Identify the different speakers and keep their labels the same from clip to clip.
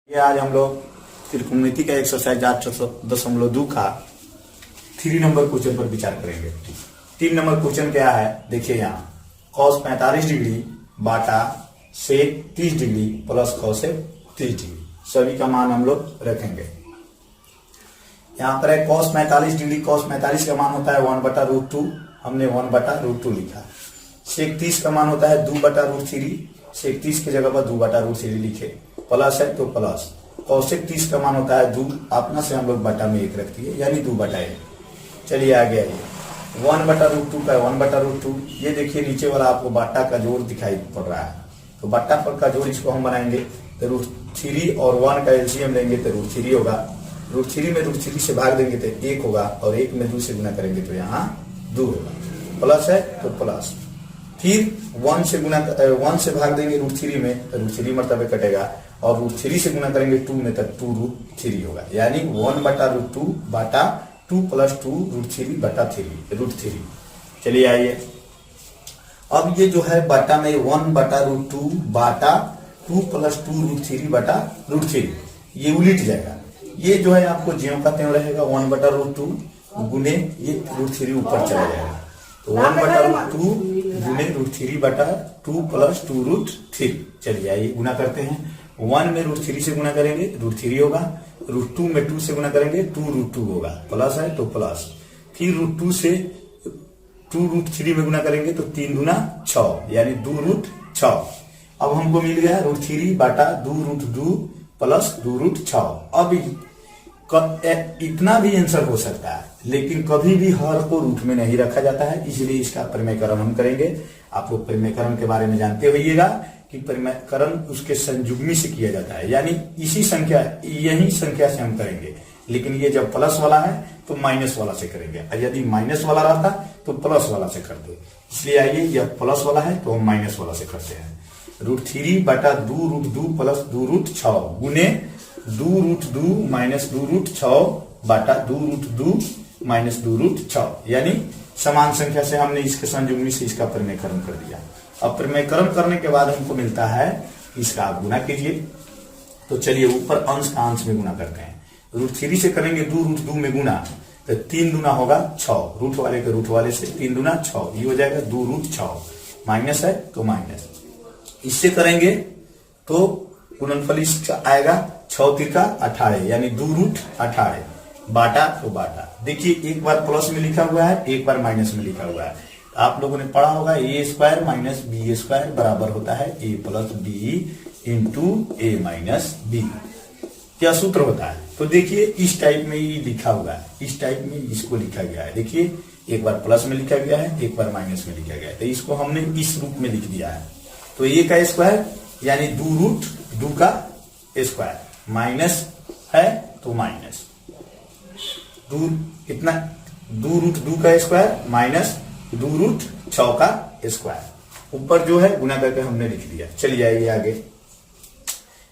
Speaker 1: ये आज हम लोग त्रिकोणमिति का एक्सरसाइज 8.2 का 3 नंबर क्वेश्चन पर विचार करेंगे। 3 नंबर क्वेश्चन क्या है, देखिए यहाँ cos 45 डिग्री बाटा से 30 डिग्री प्लस cos से 30 डिग्री सभी का मान हम लोग रखेंगे। यहाँ पर है cos 45 डिग्री, cos 45 का मान होता है 1/√2, हमने 1/√2 लिखा। sec 30 का मान होता है 2/√3, sec 30 की जगह पर 2/√3 लिखे। प्लस है तो प्लस, cosec 30 का मान होता है 2, अपना से हम लोग बटा में 1 रख दिए यानी 2/1। चलिए आगे आइए, 1/√2 का 1/√2, ये देखिए नीचे वाला आपको बाटा का जोड़ दिखाई पड़ रहा है, तो बाटा पर का जोड़ इसको हम बनाएंगे तो √3 और 1 का एलसीएम लेंगे तो √3 होगा। √3 में √3 से भाग देंगे तो 1 होगा और 1 में 2 से गुना करेंगे तो यहाँ 2 होगा। प्लस है तो प्लस, फिर 1 से भाग देंगे √3 में तो √3 मरतबे कटेगा और √3 से गुना करेंगे 2 में तक 2√3 होगा, यानी 1/√2 बाटा 2 + 2 √3/3। चलिए आइए, अब ये जो है बाटा में 1/√2 बाटा 2 + 2 √3/√3 ये उलट जाएगा। ये जो है आपको ज्यों का त्यों रहेगा 1/√2 गुने ये √3 ऊपर चला जाएगा, तो 1/√2 गुने √3/2 + 2 √3। चलिए आइए गुना करते हैं। 1 में √3 से गुना करेंगे √3 होगा, √2 में 2 से गुना करेंगे 2√2 होगा। प्लस है तो प्लस, फिर √2 से 2√3 में गुना करेंगे तो 3 दूना 6 यानी 2√6। अब हमको मिल गया √3 बाटा 2√2 प्लस 2√6। अब इतना भी आंसर हो सकता है, लेकिन कभी भी हर को रूट में नहीं रखा जाता है, इसलिए इसका परिमेयकरण हम करेंगे। आप लोग परिमेयकरण के बारे में जानते होइएगा कि परिमेयकरण उसके संयुग्मी से किया जाता है, यानी यही संख्या से हम करेंगे, लेकिन ये जब प्लस वाला है तो माइनस वाला से करेंगे, और यदि माइनस वाला रहता तो प्लस वाला से करते। इसलिए आइए, जब प्लस वाला है तो हम माइनस वाला से करते हैं। √3 बटा 2√2 प्लस 2√6 गुने 2√2 माइनस 2√6 बाटा 2√2 माइनस 2√6, यानी समान संख्या से हमने इसके संयुग्मी से इसका परिमेयकरण कर दिया। अब परिमेयकरण करने के बाद हमको मिलता है इसका आप गुना कीजिए। तो चलिए ऊपर अंश का अंश में गुना करते हैं। √3 से करेंगे 2√2 में गुना तो 3 दूना होगा 6, रूट वाले के रूट वाले से 3 दूना 6, ये हो जाएगा 2√6। माइनस है तो माइनस, इससे करेंगे तो गुणनफल इसका आएगा 6 × 18 यानी 2√18 बाटा तो बाटा। देखिए एक बार प्लस में लिखा हुआ है, एक बार माइनस में लिखा हुआ है। आप लोगों ने पढ़ा होगा a² - b² बराबर होता है a + b × a - b, क्या सूत्र होता है। तो देखिए इस टाइप में ये लिखा हुआ है, इस टाइप में इसको लिखा गया है। देखिए एक बार प्लस में लिखा गया है, एक बार माइनस में लिखा गया है, तो इसको हमने इस रूप में लिख दिया है। तो a का स्क्वायर यानी 2√2 का स्क्वायर, माइनस है तो माइनस कितना 2√2 का स्क्वायर माइनस 2√6 का स्क्वायर, ऊपर जो है गुना करके हमने लिख दिया। चलिए आइए आगे,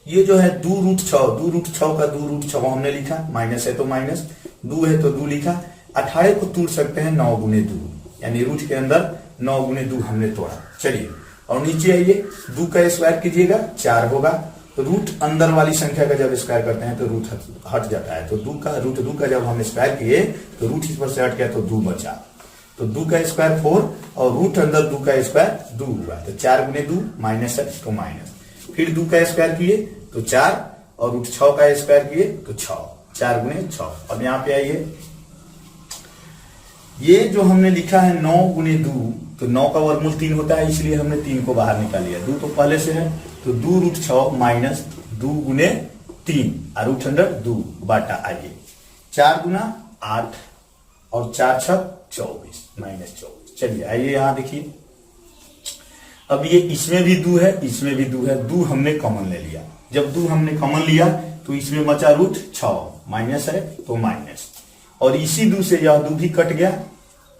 Speaker 1: ये जो है 2√6 का 2√6 हमने लिखा, माइनस है तो माइनस, 2 है तो 2 लिखा। 18 को तोड़ सकते हैं 9 × 2, यानी रूट के अंदर 9 × 2 हमने तोड़ा। चलिए और नीचे आइए, 2 का स्क्वायर कीजिएगा 4 होगा, रूट अंदर वाली संख्या का जब स्क्वायर करते हैं तो रूट हट जाता है, तो 2 का जब हम स्क्वायर किए तो रूट इस पर से हट गया तो 2 बचा, तो 2 का स्क्वायर 4 और रूट अंदर 2 का स्क्वायर 2 हुआ, तो 4 × 2 माइनस है तो माइनस, फिर 2 का स्क्वायर किए तो 4 और रूट 6 का स्क्वायर किए तो 6, 4 × 6। अब यहाँ पे आइए, ये जो हमने लिखा है 9 × 2, तो 9 का वर्गमूल 3 होता है, इसलिए हमने 3 को बाहर निकाल लिया। 2 तो पहले से है, तो 2√6 माइनस 2 × 3 और रूट अंडर 2 बाटा। आइए 4 × 8 और 4 × 6 24 माइनस 24। चलिए आइए यहाँ देखिए, अब ये इसमें भी 2 है, इसमें भी 2 है, 2 हमने कॉमन ले लिया। जब 2 हमने कॉमन लिया तो इसमें बचा √6, माइनस है तो माइनस, और इसी 2 से यह 2 भी कट गया।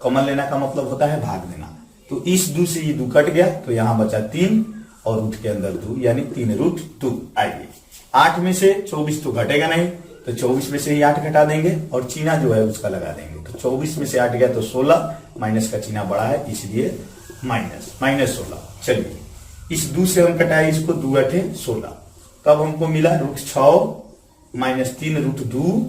Speaker 1: कॉमन लेना का मतलब होता है भाग देना, तो इस 2 से ये 2 कट गया तो यहाँ बचा 3 और रूट के अंदर 2 यानी 3√2। आइए 8 में से 24 तो घटेगा नहीं, तो 24 में से ही 8 घटा देंगे और चीना जो है उसका लगा देंगे, तो 24 में से 8 गया तो 16, माइनस का चीना बड़ा है इसलिए माइनस -16। चलिए इस 2 से हम कटाए इसको, 2 × 8 = 16, तब हमको मिला √6 - 3√2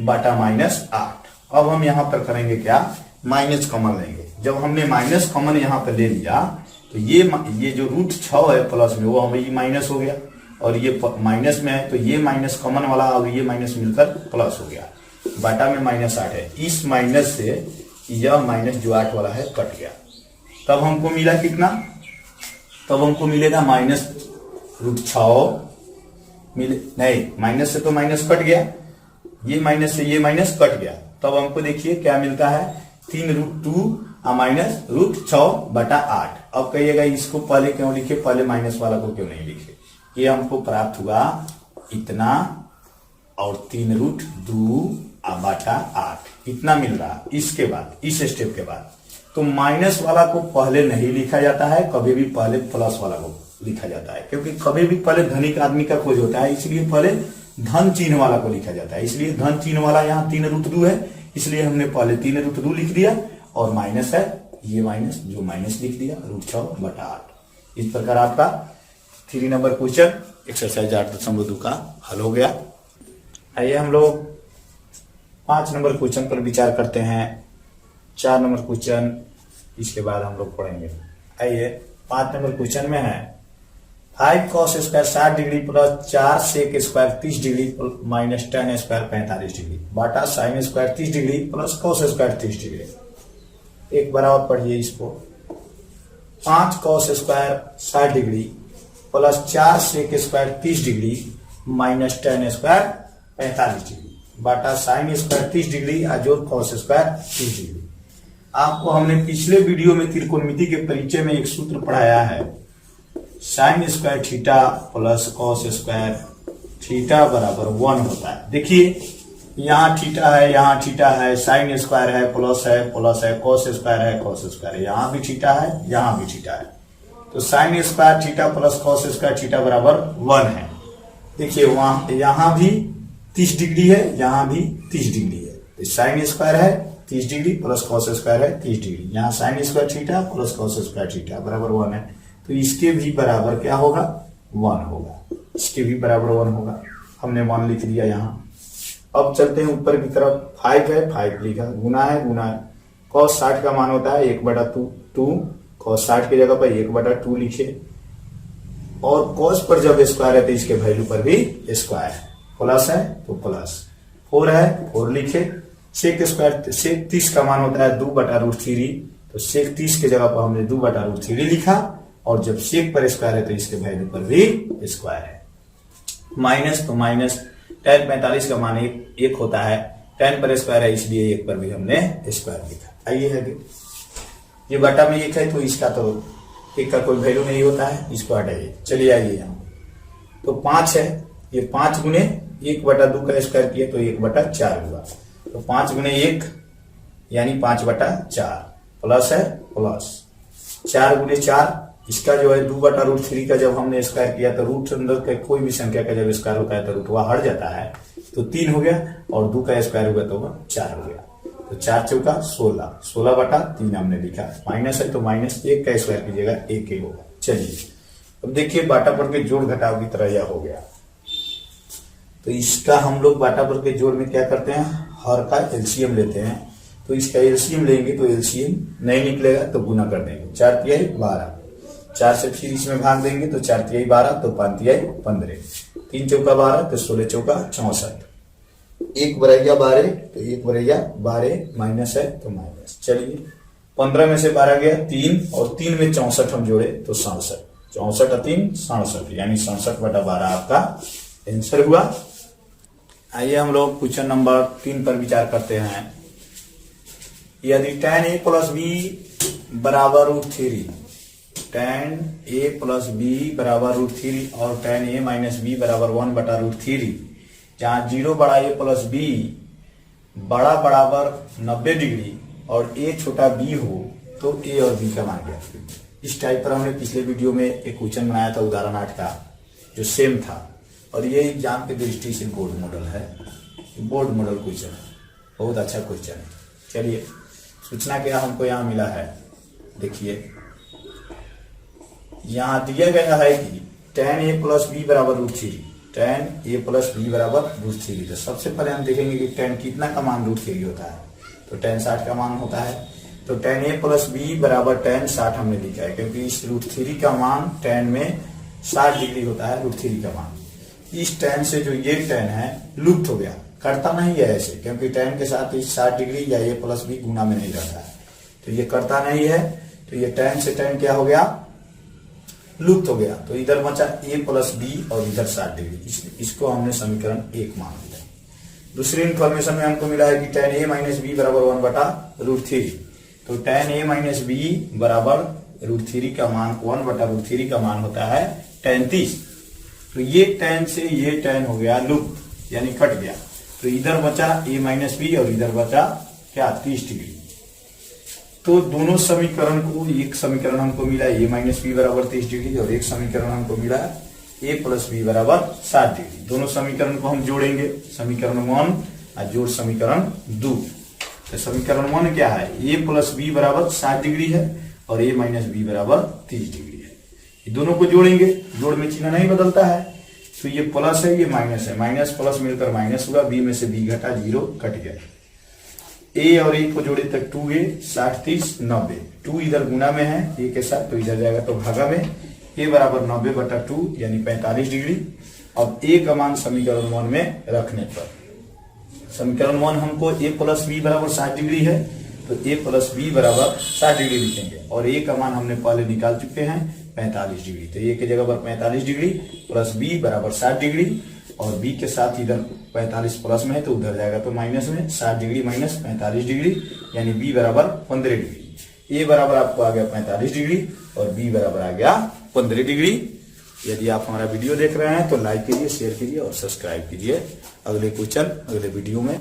Speaker 1: बटा -8। अब हम यहां पर करेंगे क्या, माइनस कॉमन लेंगे। जब हमने माइनस कॉमन यहां पर ले लिया तो ये जो √6 है प्लस में, वो हमें माइनस हो गया, और ये माइनस में है तो ये माइनस कॉमन वाला और ये माइनस मिलकर प्लस हो गया, बटा में -8 है। इस माइनस से यह माइनस जो 8 वाला है कट गया। तब हमको मिला कितना, तब हमको मिलेगा -√6 नहीं, माइनस से तो माइनस कट गया, ये माइनस से ये माइनस कट गया। तब हमको देखिए क्या मिलता है, 3√2 - √6 बटा 8। अब कहिएगा इसको पहले क्यों लिखे, पहले माइनस वाला को क्यों नहीं लिखे। ये हमको प्राप्त हुआ इतना और 3√2 बटा 8 इतना मिल रहा। इसके बाद इस स्टेप के बाद तो माइनस वाला को पहले नहीं लिखा जाता है, कभी भी पहले प्लस वाला को लिखा जाता है, क्योंकि कभी भी पहले धनिक आदमी का खोज होता है, इसलिए पहले धन चिन्ह वाला को लिखा जाता है। इसलिए धन चिन्ह वाला यहाँ 3√2 है, इसलिए हमने पहले 3√2 लिख दिया, और माइनस है ये माइनस, जो माइनस लिख दिया √6 बटा 8। इस प्रकार आपका 3 नंबर क्वेश्चन एक्सरसाइज 8.2 का हल हो गया। आइए हम लोग 5 नंबर क्वेश्चन पर विचार करते हैं। 4 नंबर क्वेश्चन इसके बाद हम लोग पढ़ेंगे। आइए 5 नंबर क्वेश्चन में है 5 cos square 60 degree plus 4 sec square 30 degree minus 10 square 45 degree बटा sin square 30 degree plus cos square 30 degree. एक बराबर पढ़िए इसको, 5 cos square 60 degree plus 4 sec square 30 degree minus 10 square 45 degree बटा sin स्क्वायर 30 डिग्री अजोर cos square 30 degree. आपको हमने पिछले video में त्रिकोणमिति के परिचय में एक सूत्र पढ़ाया है, sin square theta plus cos square theta बराबर 1 होता है। देखिए यहाँ थीटा है, यहाँ थीटा है, sin स्क्वायर है, प्लस है, cos स्क्वायर है, cos स्क्वायर है, यहाँ भी थीटा है, यहाँ भी थीटा है। तो sin square theta plus cos square theta बराबर 1 है। देखिए वहां यहाँ भी 30 डिग्री है, यहाँ भी 30 डिग्री है, तो sin स्क्वायर है 30 डिग्री प्लस cos स्क्वायर है 30 डिग्री, यहाँ sin square theta plus cos square theta बराबर 1 है, तो इसके भी बराबर क्या होगा, 1 होगा। इसके भी बराबर 1 होगा, हमने 1 लिख दिया यहाँ। अब चलते हैं ऊपर की तरफ, 5 है, 5 लिखा, गुना है, cos 60 का मान होता है 1/2, cos 60 की जगह पर 1/2 लिखे, और cos पर जब स्क्वायर है तो इसके वैल्यू पर भी स्क्वायर है, प्लस है तो प्लस, 4 है 4 लिखे, sec स्क्वायर sec 30 का मान होता है 2/√3, तो sec 30 की जगह पर हमने 2/√3 लिखा, और जब sec पर स्क्वायर है तो इसके वैल्यू पर भी स्क्वायर है। माइनस तो माइनस, tan 45 का मान 1 होता है, tan पर स्क्वायर है इसलिए 1 पर भी हमने स्क्वायर लिखा। आइए है ये बटा में 1 है तो इसका तो 1 का कोई वैल्यू नहीं होता है, इसको हटाइए। चलिए आइए यहाँ, तो 5 है, ये 5 गुने 1/2 का स्क्वायर किया तो 1/4 हुआ, तो 5 गुने 1 यानी 5/4 प्लस है प्लस 4 गुने 4, इसका जो है 2/√3 का जब हमने स्क्वायर किया तो रूट अंदर का कोई भी संख्या का जब स्क्वायर होता है तो रूट वह हट जाता है, तो 3 हो गया, और 2 का स्क्वायर होगा तो वह 4 हो गया, तो 4 चौका 16, 16/3 हमने लिखा। माइनस है तो माइनस 1 का स्क्वायर कीजिएगा 1 ही होगा। चलिए अब देखिए बाटा पर के जोड़ घटाव की तरह यह हो गया, तो इसका हम लोग बाटा पर के जोड़ में क्या करते हैं, हर का एलसीएम लेते हैं, तो इसका एलसीएम लेंगे तो एलसीएम नहीं निकलेगा तो गुना कर देंगे, 4 तिहाई 12, 4 से फिर इसमें भाग देंगे तो 4 तिहाई 12, तो 5 तिहाई 15, 3 चौका 12, तो 16 चौका 64, 1 बरैया 12, तो 1 बरैया 12 माइनस है तो माइनस। चलिए 15 में से 12 गया 3, और 3 में 64 हम जोड़े तो 67, 64 और 3 67, यानी 67/12 आपका आंसर हुआ। आइए हम लोग क्वेश्चन नंबर 3 पर विचार करते हैं। यदि tan a + b बराबर √3, tan a + b बराबर √3 और tan a - b बराबर 1/√3, जहां 0 बड़ा a + b बड़ा बराबर 90 डिग्री और a छोटा b हो, तो a और b का मान ज्ञात। इस टाइप पर हमने पिछले वीडियो में एक क्वेश्चन बनाया था उदाहरण 8 का, जो सेम था, और ये एग्जाम के दृष्टि से बोर्ड मॉडल है, बोर्ड मॉडल क्वेश्चन है, बहुत अच्छा क्वेश्चन है। चलिए सूचना क्या हमको यहाँ मिला है, देखिए यहाँ दिया गया है कि tan a + b बराबर √3, tan a प्लस बी बराबर √3। तो सबसे पहले हम देखेंगे कि tan कितना का मान √3 होता है। तो tan 60 का मान होता है। तो tan a प्लस बी बराबर tan 60 हमने लिखा है, क्योंकि इस √3 का मान tan में 60 डिग्री होता है। √3 का मान इस tan से जो ये tan है लुप्त हो गया, करता नहीं है ऐसे, क्योंकि tan के साथ इस 60 डिग्री या a प्लस बी गुना में नहीं रहता है, तो ये करता नहीं है। तो ये tan से tan क्या हो गया, लुप्त हो गया। तो इधर बचा a प्लस बी और इधर 60 डिग्री। इसको हमने समीकरण 1 मान लिया। दूसरी इंफॉर्मेशन में हमको मिला है कि tan a माइनस बी बराबर 1/√3। तो tan a माइनस बी बराबर √3 का मान 1/√3 का मान होता है tan 30। तो ये tan से ये tan हो गया लुप्त, यानी कट गया। तो इधर बचा a माइनस बी और इधर बचा क्या, 30 डिग्री। तो दोनों समीकरण को, एक समीकरण हमको मिला a माइनस बी बराबर 30 डिग्री और एक समीकरण हमको मिला a प्लस बी बराबर 60 डिग्री। दोनों समीकरण को हम जोड़ेंगे, समीकरण 1 और जोड़ समीकरण 2। तो समीकरण 1 क्या है, a प्लस बी बराबर 60 डिग्री है और a माइनस बी बराबर 30 डिग्री है। ये दोनों को जोड़ेंगे, जोड़ में चिन्ह नहीं बदलता है। तो ये प्लस है, ये माइनस है, माइनस प्लस मिलकर माइनस हुआ, b में से b घटा, 0 कट गया। a और a को जोड़े तक 2a 60 30 90, 2 इधर गुना में है a के साथ, तो इधर जाएगा तो भागा में, a बराबर 90/2 यानी 45 डिग्री। अब a का मान समीकरण 1 में रखने पर, समीकरण 1 हमको a प्लस बी बराबर 60 डिग्री है, तो a प्लस बी बराबर 60 डिग्री लिखेंगे और a का मान हमने पहले निकाल चुके हैं 45 डिग्री। तो a की जगह पर 45 डिग्री प्लस b बराबर 60 डिग्री और b के साथ इधर 45 प्लस में है तो उधर जाएगा तो माइनस में, 60 डिग्री माइनस 45 डिग्री यानी b बराबर 15 डिग्री। a बराबर आपको आ गया 45 डिग्री और b बराबर आ गया 15 डिग्री। यदि आप हमारा वीडियो देख रहे हैं तो लाइक कीजिए, शेयर कीजिए और सब्सक्राइब कीजिए। अगले क्वेश्चन अगले वीडियो में